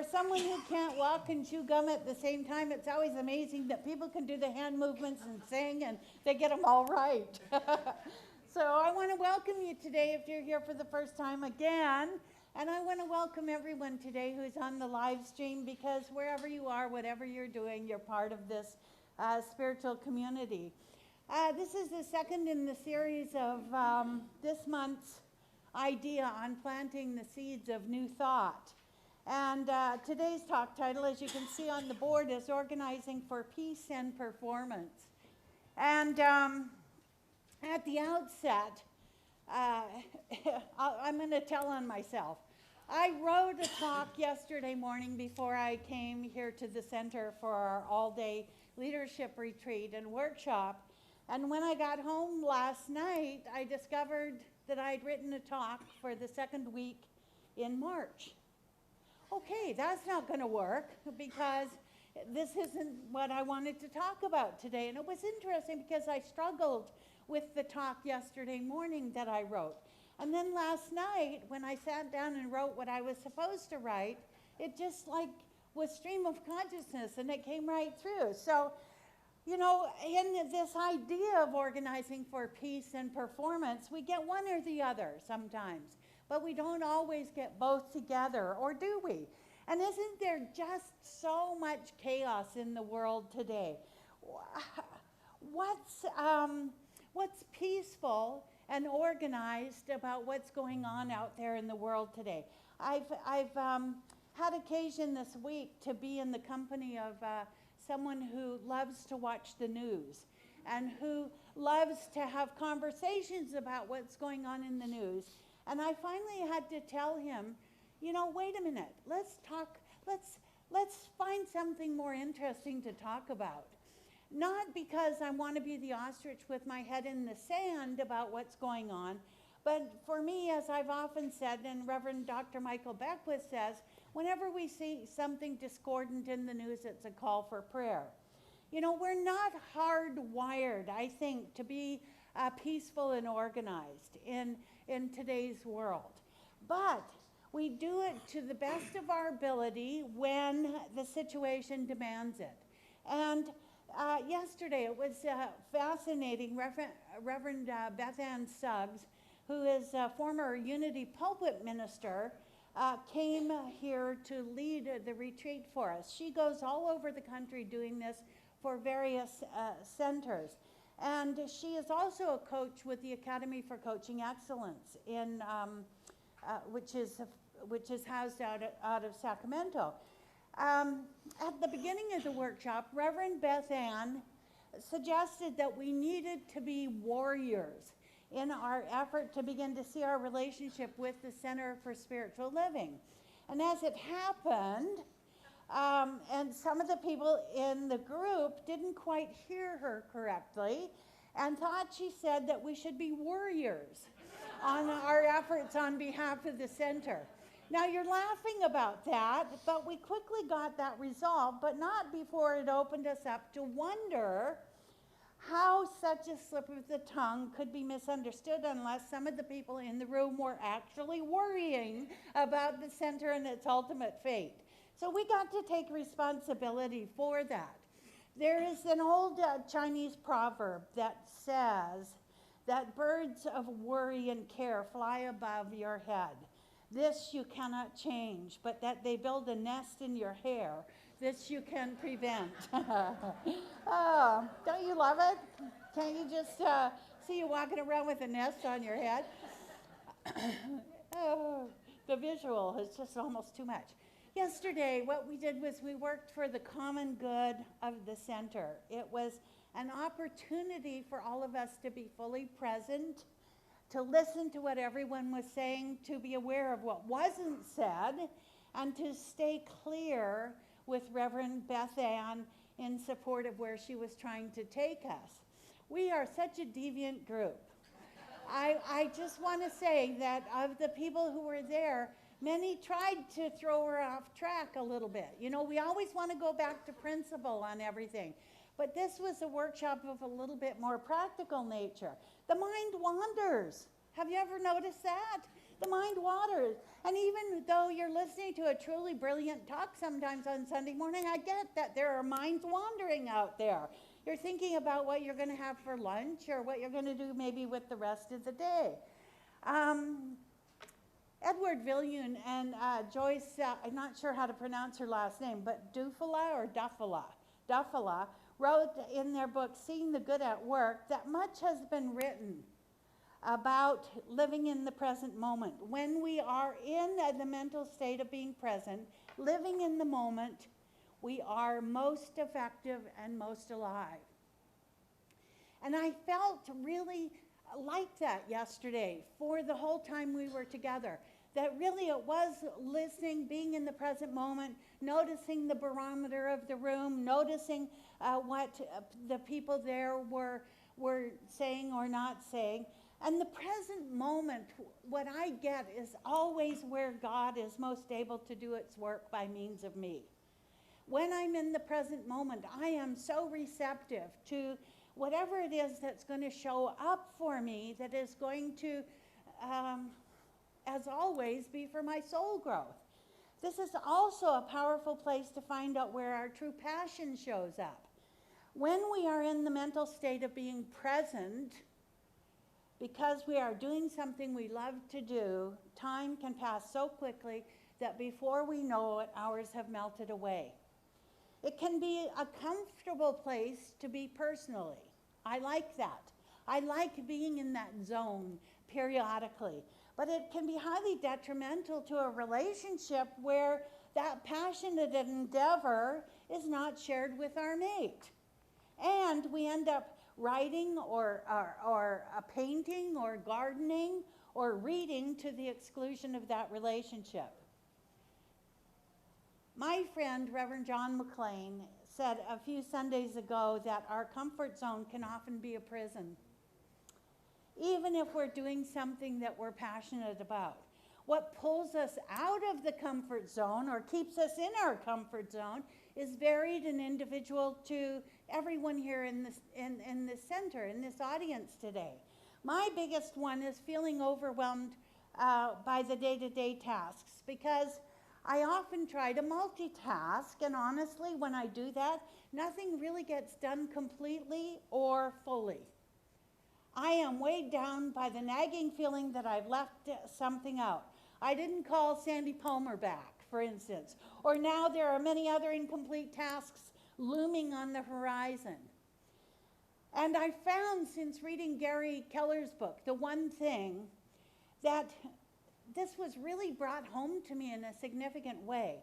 For someone who can't walk and chew gum at the same time, it's always amazing that people can do the hand movements and sing and they get them all right. So I want to welcome you today if you're here for the first time again. And I want to welcome everyone today who's on the live stream, because wherever you are, whatever you're doing, you're part of this spiritual community. This is the second in the series of this month's idea on planting the seeds of new thought. And today's talk title, as you can see on the board, is Organizing for Peace and Performance. And at the outset, I'm going to tell on myself. I wrote a talk yesterday morning before I came here to the center for our all-day leadership retreat and workshop. And when I got home last night, I discovered that I'd written a talk for the second week in March. Okay, that's not going to work, because this isn't what I wanted to talk about today. And it was interesting because I struggled with the talk yesterday morning that I wrote. And then last night, when I sat down and wrote what I was supposed to write, it just like was stream of consciousness, and it came right through. So, you know, in this idea of organizing for peace and performance, we get one or the other sometimes, but we don't always get both together, or do we? And isn't there just so much chaos in the world today? What's peaceful and organized about what's going on out there in the world today? I've had occasion this week to be in the company of someone who loves to watch the news and who loves to have conversations about what's going on in the news. And I finally had to tell him, you know, wait a minute, let's find something more interesting to talk about. Not because I want to be the ostrich with my head in the sand about what's going on, but for me, as I've often said, and Reverend Dr. Michael Beckwith says, whenever we see something discordant in the news, it's a call for prayer. You know, we're not hardwired, I think, to be peaceful and organized in today's world. But we do it to the best of our ability when the situation demands it. And yesterday it was fascinating. Reverend Beth Ann Suggs, who is a former Unity pulpit minister, came here to lead the retreat for us. She goes all over the country doing this for various centers. And she is also a coach with the Academy for Coaching Excellence, which is housed out of Sacramento. At the beginning of the workshop, Reverend Beth Ann suggested that we needed to be warriors in our effort to begin to see our relationship with the Center for Spiritual Living. And as it happened, and some of the people in the group didn't quite hear her correctly and thought she said that we should be warriors on our efforts on behalf of the center. Now, you're laughing about that, but we quickly got that resolved, but not before it opened us up to wonder how such a slip of the tongue could be misunderstood unless some of the people in the room were actually worrying about the center and its ultimate fate. So we got to take responsibility for that. There is an old Chinese proverb that says that birds of worry and care fly above your head. This you cannot change, but that they build a nest in your hair, this you can prevent. Oh, don't you love it? Can't you just see you walking around with a nest on your head? Oh, the visual is just almost too much. Yesterday, what we did was we worked for the common good of the center. It was an opportunity for all of us to be fully present, to listen to what everyone was saying, to be aware of what wasn't said, and to stay clear with Reverend Beth Ann in support of where she was trying to take us. We are such a deviant group. I just want to say that of the people who were there, many tried to throw her off track a little bit. You know, we always want to go back to principle on everything. But this was a workshop of a little bit more practical nature. The mind wanders. Have you ever noticed that? The mind wanders. And even though you're listening to a truly brilliant talk sometimes on Sunday morning, I get that there are minds wandering out there. You're thinking about what you're going to have for lunch or what you're going to do maybe with the rest of the day. Edward Viljoen and Joyce, I'm not sure how to pronounce her last name, but Duffala wrote in their book, Seeing the Good at Work, that much has been written about living in the present moment. When we are in the mental state of being present, living in the moment, we are most effective and most alive. And I felt really like that yesterday for the whole time we were together. That really it was listening, being in the present moment, noticing the barometer of the room, noticing what the people there were saying or not saying. And the present moment, what I get is always where God is most able to do its work by means of me. When I'm in the present moment, I am so receptive to whatever it is that's going to show up for me, that is going to, as always, be for my soul growth. This is also a powerful place to find out where our true passion shows up. When we are in the mental state of being present, because we are doing something we love to do, time can pass so quickly that before we know it, hours have melted away. It can be a comfortable place to be personally. I like that. I like being in that zone periodically. But it can be highly detrimental to a relationship where that passionate endeavor is not shared with our mate. And we end up writing or painting or gardening or reading to the exclusion of that relationship. My friend, Reverend John McLean, said a few Sundays ago that our comfort zone can often be a prison, even if we're doing something that we're passionate about. What pulls us out of the comfort zone or keeps us in our comfort zone is varied and individual to everyone here in this center, in this audience today. My biggest one is feeling overwhelmed by the day-to-day tasks, because I often try to multitask, and honestly, when I do that, nothing really gets done completely or fully. I am weighed down by the nagging feeling that I've left something out. I didn't call Sandy Palmer back, for instance, or now there are many other incomplete tasks looming on the horizon. And I found, since reading Gary Keller's book, The One Thing, that this was really brought home to me in a significant way,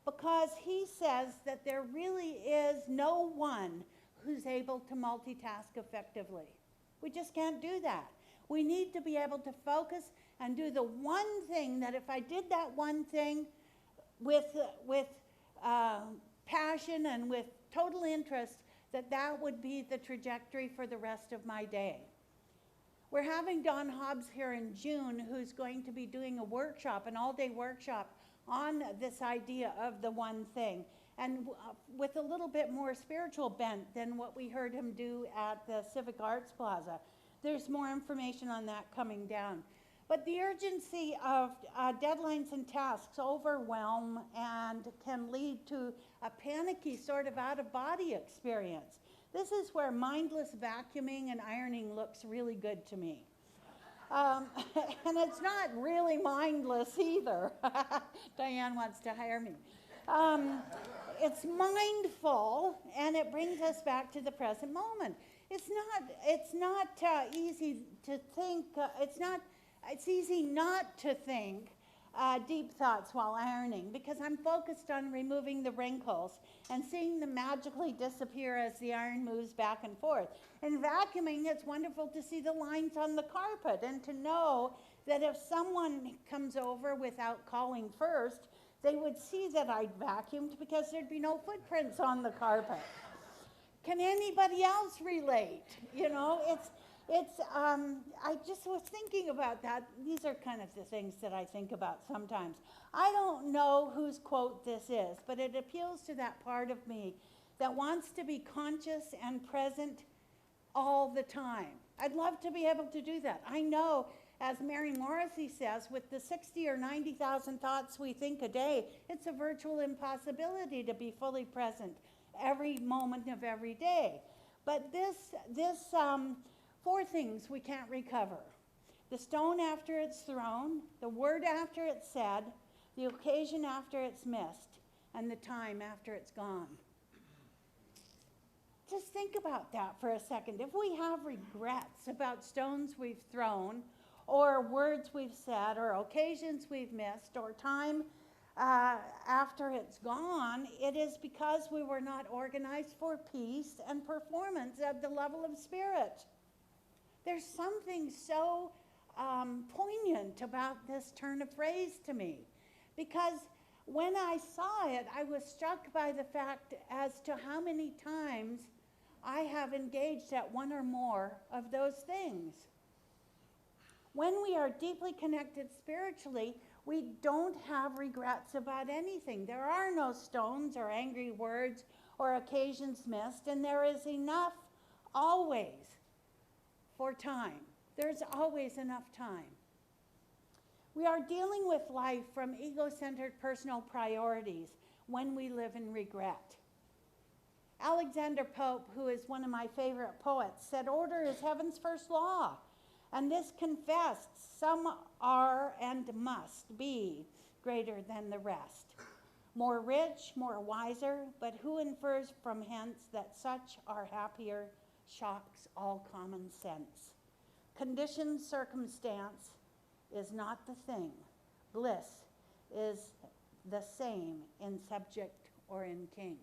because he says that there really is no one who's able to multitask effectively. We just can't do that. We need to be able to focus and do the one thing that if I did that one thing with passion and with total interest, that would be the trajectory for the rest of my day. We're having Don Hobbs here in June, who's going to be doing a workshop, an all-day workshop on this idea of the one thing, and with a little bit more spiritual bent than what we heard him do at the Civic Arts Plaza. There's more information on that coming down. But the urgency of deadlines and tasks overwhelm and can lead to a panicky sort of out-of-body experience. This is where mindless vacuuming and ironing looks really good to me. And it's not really mindless either. Diane wants to hire me. It's mindful, and it brings us back to the present moment. It's not easy to think, it's easy not to think deep thoughts while ironing, because I'm focused on removing the wrinkles and seeing them magically disappear as the iron moves back and forth. In vacuuming, it's wonderful to see the lines on the carpet and to know that if someone comes over without calling first, they would see that I'd vacuumed because there'd be no footprints on the carpet. Can anybody else relate? You know, I just was thinking about that. These are kind of the things that I think about sometimes. I don't know whose quote this is, but it appeals to that part of me that wants to be conscious and present all the time. I'd love to be able to do that. I know as Mary Morrissey says, with the 60 or 90,000 thoughts we think a day, it's a virtual impossibility to be fully present every moment of every day. But this 4 things we can't recover. The stone after it's thrown, the word after it's said, the occasion after it's missed, and the time after it's gone. Just think about that for a second. If we have regrets about stones we've thrown, or words we've said, or occasions we've missed, or time after it's gone, it is because we were not organized for peace and performance at the level of spirit. There's something so poignant about this turn of phrase to me, because when I saw it, I was struck by the fact as to how many times I have engaged at one or more of those things. When we are deeply connected spiritually, we don't have regrets about anything. There are no stones or angry words or occasions missed, and there is enough always for time. There's always enough time. We are dealing with life from ego-centered personal priorities when we live in regret. Alexander Pope, who is one of my favorite poets, said order is heaven's first law, and this confessed some are and must be greater than the rest. More rich, more wiser, but who infers from hence that such are happier shocks all common sense. Condition, circumstance is not the thing. Bliss is the same in subject or in king.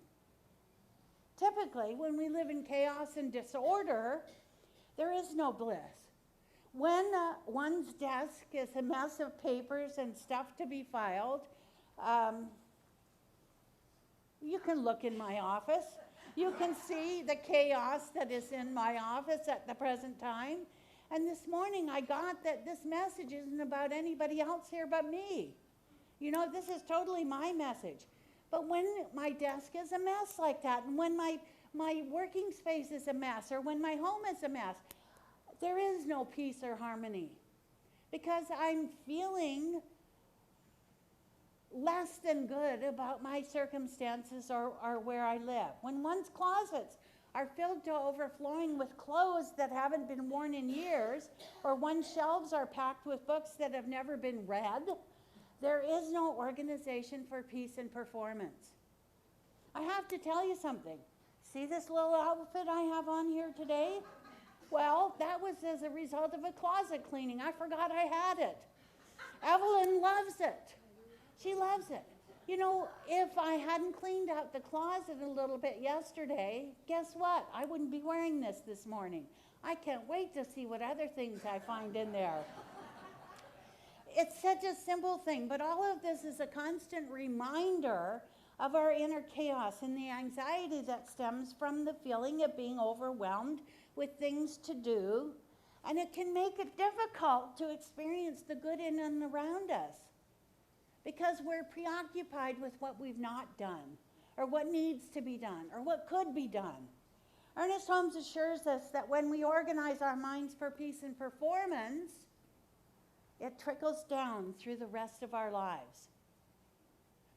Typically, when we live in chaos and disorder, there is no bliss. When one's desk is a mess of papers and stuff to be filed, you can look in my office. You can see the chaos that is in my office at the present time. And this morning I got that this message isn't about anybody else here but me. You know, this is totally my message. But when my desk is a mess like that, and when my working space is a mess, or when my home is a mess, there is no peace or harmony, because I'm feeling less than good about my circumstances or where I live. When one's closets are filled to overflowing with clothes that haven't been worn in years, or one's shelves are packed with books that have never been read, there is no organization for peace and performance. I have to tell you something. See this little outfit I have on here today? Well, that was as a result of a closet cleaning. I forgot I had it. Evelyn loves it. She loves it. You know, if I hadn't cleaned out the closet a little bit yesterday, guess what? I wouldn't be wearing this morning. I can't wait to see what other things I find in there. It's such a simple thing, but all of this is a constant reminder of our inner chaos and the anxiety that stems from the feeling of being overwhelmed with things to do, and it can make it difficult to experience the good in and around us, because we're preoccupied with what we've not done, or what needs to be done, or what could be done. Ernest Holmes assures us that when we organize our minds for peace and performance, it trickles down through the rest of our lives.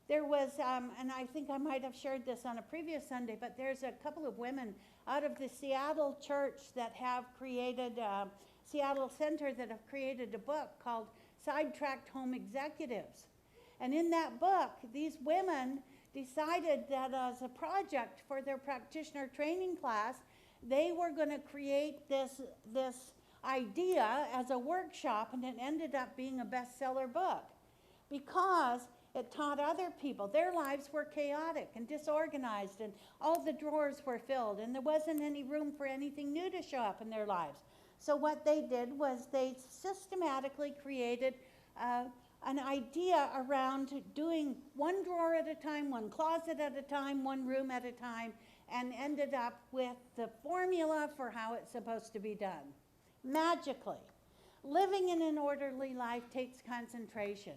There was, and I think I might have shared this on a previous Sunday, but there's a couple of women out of the Seattle church that have created, Seattle Center, that have created a book called Sidetracked Home Executives. And in that book, these women decided that as a project for their practitioner training class, they were going to create this idea as a workshop, and it ended up being a bestseller book because it taught other people. Their lives were chaotic and disorganized, and all the drawers were filled, and there wasn't any room for anything new to show up in their lives. So what they did was they systematically created an idea around doing one drawer at a time, one closet at a time, one room at a time, and ended up with the formula for how it's supposed to be done. Magically. Living in an orderly life takes concentration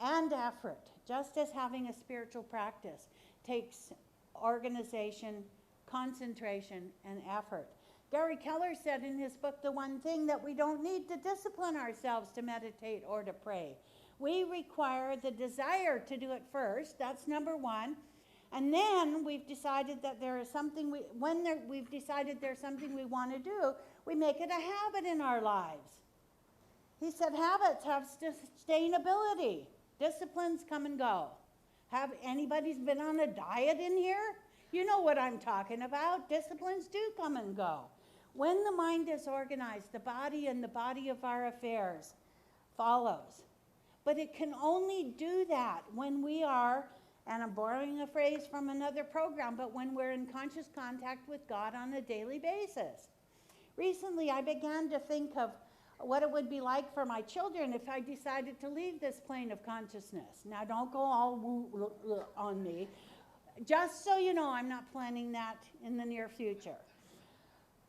and effort, just as having a spiritual practice takes organization, concentration, and effort. Gary Keller said in his book, The One Thing, that we don't need to discipline ourselves to meditate or to pray. We require the desire to do it first. That's number one. And then we've decided that there is something, we've decided there's something we want to do, we make it a habit in our lives. He said habits have sustainability. Disciplines come and go. Have anybody's been on a diet in here? You know what I'm talking about. Disciplines do come and go. When the mind is organized, the body and the body of our affairs follows. But it can only do that when we are, and I'm borrowing a phrase from another program, but when we're in conscious contact with God on a daily basis. Recently, I began to think of what it would be like for my children if I decided to leave this plane of consciousness. Now, don't go all woo on me. Just so you know, I'm not planning that in the near future.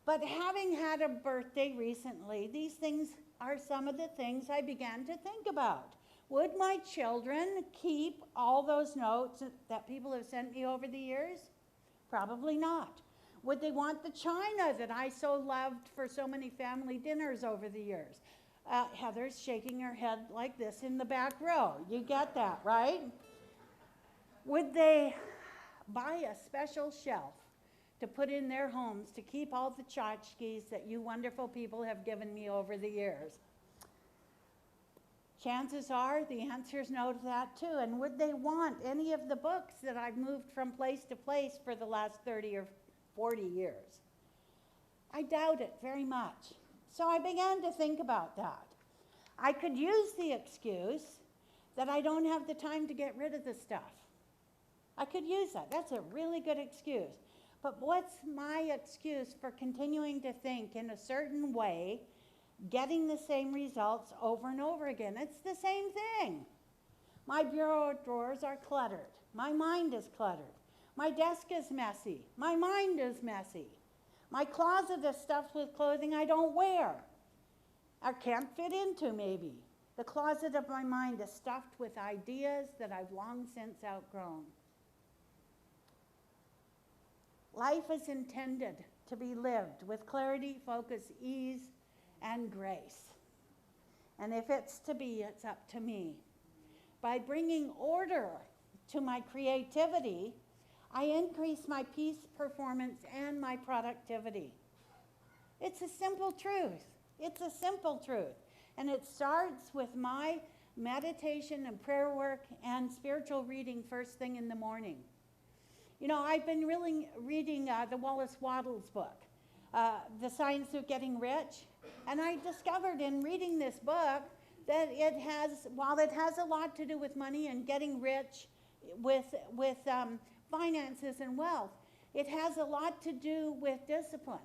But having had a birthday recently, these things are some of the things I began to think about. Would my children keep all those notes that people have sent me over the years? Probably not. Would they want the china that I so loved for so many family dinners over the years? Heather's shaking her head like this in the back row. You get that, right? Would they buy a special shelf to put in their homes to keep all the tchotchkes that you wonderful people have given me over the years? Chances are the answer is no to that too. And would they want any of the books that I've moved from place to place for the last 30 or 40 years? I doubt it very much. So I began to think about that. I could use the excuse that I don't have the time to get rid of the stuff. I could use that. That's a really good excuse. But what's my excuse for continuing to think in a certain way, getting the same results over and over again? It's the same thing. My bureau drawers are cluttered. My mind is cluttered. My desk is messy. My mind is messy. My closet is stuffed with clothing I don't wear or can't fit into, maybe. The closet of my mind is stuffed with ideas that I've long since outgrown. Life is intended to be lived with clarity, focus, ease, and grace. And if it's to be, it's up to me. By bringing order to my creativity, I increase my peace, performance, and my productivity. It's a simple truth. It's a simple truth. And it starts with my meditation and prayer work and spiritual reading first thing in the morning. You know, I've been really reading the Wallace Wattles book, The Science of Getting Rich. And I discovered in reading this book that it has, while it has a lot to do with money and getting rich with finances and wealth, it has a lot to do with discipline.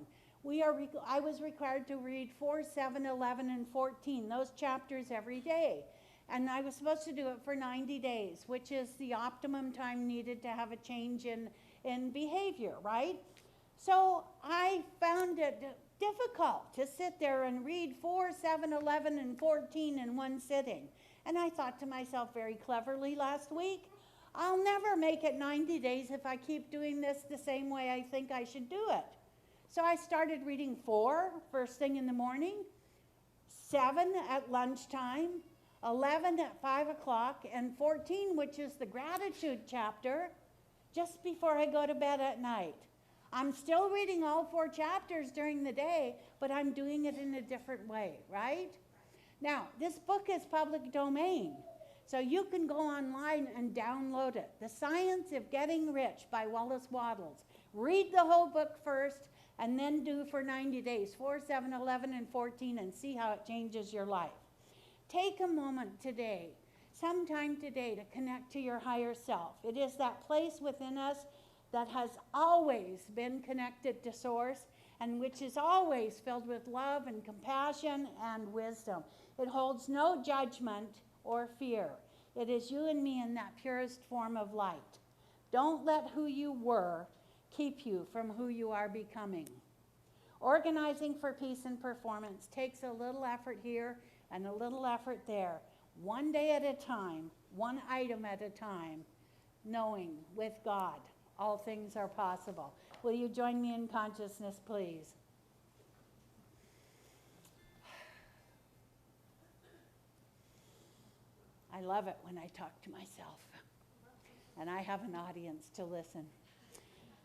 I was required to read 4, 7, 11, and 14, those chapters every day. And I was supposed to do it for 90 days, which is the optimum time needed to have a change in behavior, right? So I found it difficult to sit there and read 4, 7, 11, and 14 in one sitting. And I thought to myself very cleverly last week, I'll never make it 90 days if I keep doing this the same way I think I should do it. So I started reading 4 first thing in the morning, 7 at lunchtime, 11 at 5 o'clock, and 14, which is the gratitude chapter, just before I go to bed at night. I'm still reading all 4 chapters during the day, but I'm doing it in a different way, right? Now, this book is public domain, so you can go online and download it. The Science of Getting Rich by Wallace Wattles. Read the whole book first, and then do for 90 days, 4, 7, 11, and 14, and see how it changes your life. Take a moment today, sometime today, to connect to your higher self. It is that place within us that has always been connected to Source and which is always filled with love and compassion and wisdom. It holds no judgment or fear. It is you and me in that purest form of light. Don't let who you were keep you from who you are becoming. Organizing for peace and performance takes a little effort here and a little effort there, one day at a time, one item at a time, knowing with God all things are possible. Will you join me in consciousness, please? I love it when I talk to myself, and I have an audience to listen.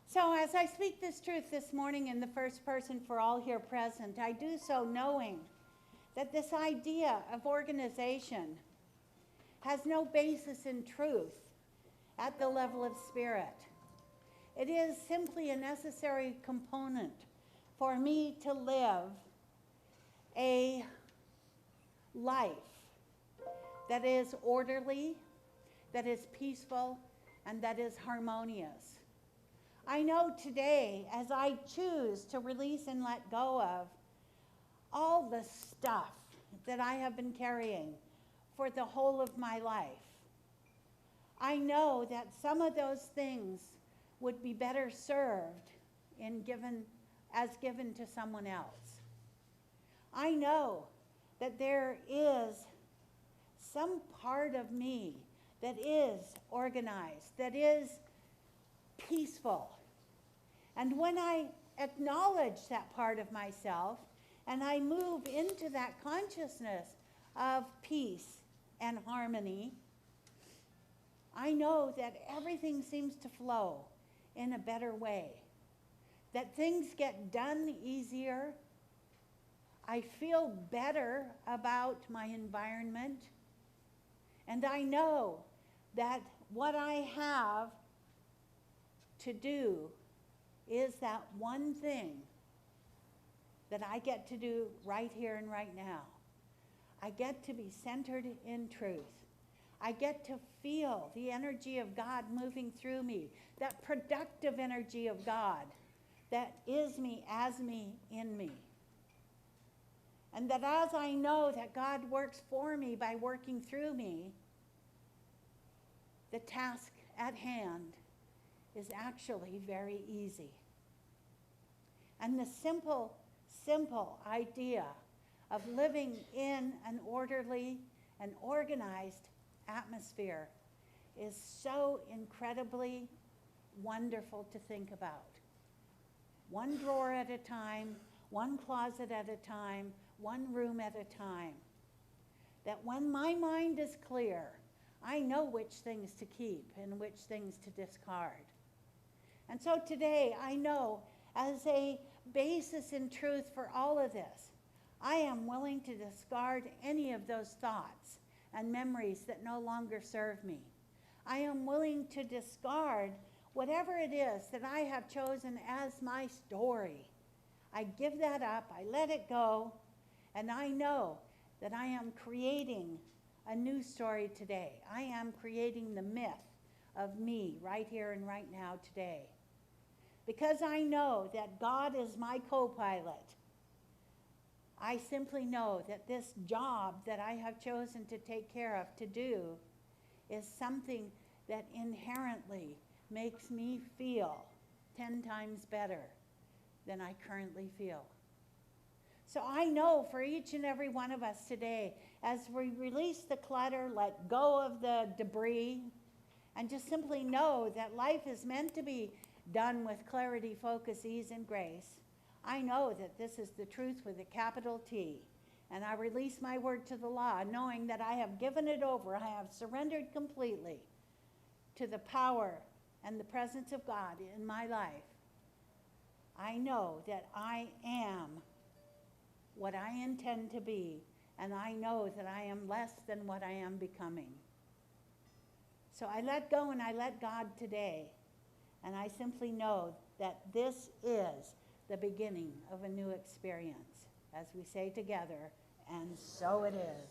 So as I speak this truth this morning in the first person for all here present, I do so knowing that this idea of organization has no basis in truth at the level of spirit. It is simply a necessary component for me to live a life that is orderly, that is peaceful, and that is harmonious. I know today, as I choose to release and let go of all the stuff that I have been carrying for the whole of my life, I know that some of those things would be better served as given to someone else. I know that there is some part of me that is organized, that is peaceful. And when I acknowledge that part of myself and I move into that consciousness of peace and harmony, I know that everything seems to flow in a better way, that things get done easier. I feel better about my environment, and I know that what I have to do is that one thing that I get to do right here and right now. I get to be centered in truth. I get to feel the energy of God moving through me, that productive energy of God that is me, as me, in me. And that as I know that God works for me by working through me, the task at hand is actually very easy. And the simple idea of living in an orderly and organized atmosphere is so incredibly wonderful to think about. One drawer at a time, one closet at a time, one room at a time. That when my mind is clear, I know which things to keep and which things to discard. And so today, I know as a basis in truth for all of this, I am willing to discard any of those thoughts and memories that no longer serve me. I am willing to discard whatever it is that I have chosen as my story. I give that up, I let it go, and I know that I am creating a new story today. I am creating the myth of me right here and right now today. Because I know that God is my co-pilot, I simply know that this job that I have chosen to take care of, to do, is something that inherently makes me feel 10 times better than I currently feel. So I know for each and every one of us today, as we release the clutter, let go of the debris, and just simply know that life is meant to be done with clarity, focus, ease, and grace, I know that this is the truth with a capital T. And I release my word to the law, knowing that I have given it over. I have surrendered completely to the power and the presence of God in my life. I know that I am what I intend to be, and I know that I am less than what I am becoming. So I let go and I let God today, and I simply know that this is the beginning of a new experience. As we say together, and so it is.